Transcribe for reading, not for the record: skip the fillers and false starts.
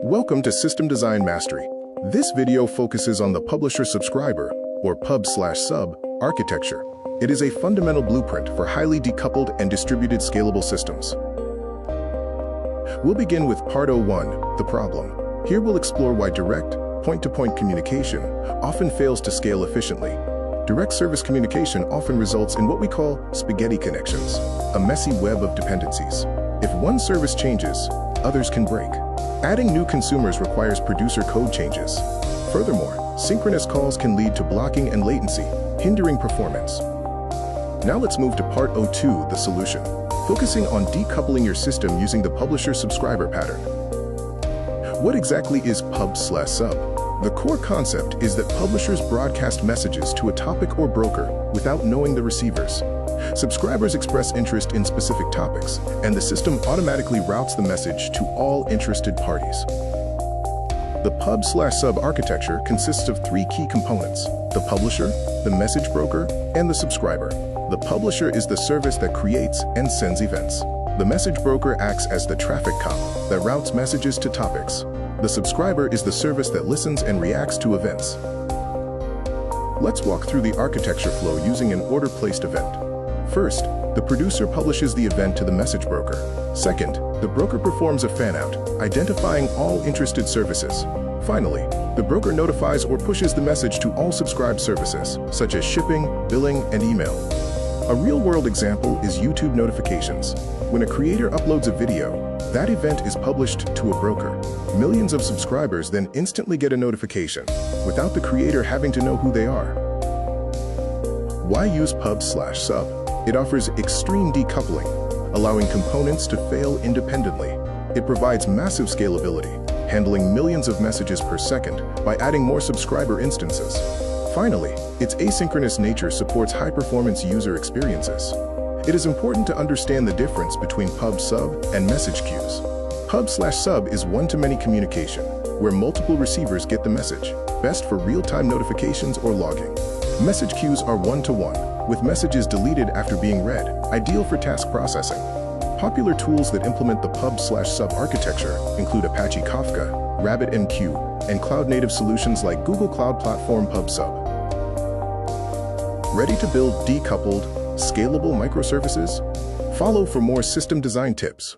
Welcome to System Design Mastery. This video focuses on the publisher-subscriber, or pub/sub, architecture. It is a fundamental blueprint for highly decoupled and distributed scalable systems. We'll begin with Part 01, the problem. Here we'll explore why direct, point-to-point communication often fails to scale efficiently. Direct service communication often results in what we call spaghetti connections, a messy web of dependencies. If one service changes, others can break. Adding new consumers requires producer code changes. Furthermore, synchronous calls can lead to blocking and latency, hindering performance. Now let's move to Part 02, the solution, focusing on decoupling your system using the publisher-subscriber pattern. What exactly is pub/sub? The core concept is that publishers broadcast messages to a topic or broker without knowing the receivers. Subscribers express interest in specific topics, and the system automatically routes the message to all interested parties. The pub/sub architecture consists of three key components: the publisher, the message broker, and the subscriber. The publisher is the service that creates and sends events. The message broker acts as the traffic cop that routes messages to topics. The subscriber is the service that listens and reacts to events. Let's walk through the architecture flow using an order-placed event. First, the producer publishes the event to the message broker. Second, the broker performs a fan-out, identifying all interested services. Finally, the broker notifies or pushes the message to all subscribed services, such as shipping, billing, and email. A real-world example is YouTube notifications. When a creator uploads a video, that event is published to a broker. Millions of subscribers then instantly get a notification, without the creator having to know who they are. Why use pub/sub? It offers extreme decoupling, allowing components to fail independently. It provides massive scalability, handling millions of messages per second by adding more subscriber instances. Finally, its asynchronous nature supports high-performance user experiences. It is important to understand the difference between pub/sub and message queues. Pub/sub is one-to-many communication, where multiple receivers get the message, best for real-time notifications or logging. Message queues are one-to-one, with messages deleted after being read, ideal for task processing. Popular tools that implement the pub/sub architecture include Apache Kafka, RabbitMQ, and cloud-native solutions like Google Cloud Platform pub/sub. Ready to build decoupled, scalable microservices? Follow for more system design tips.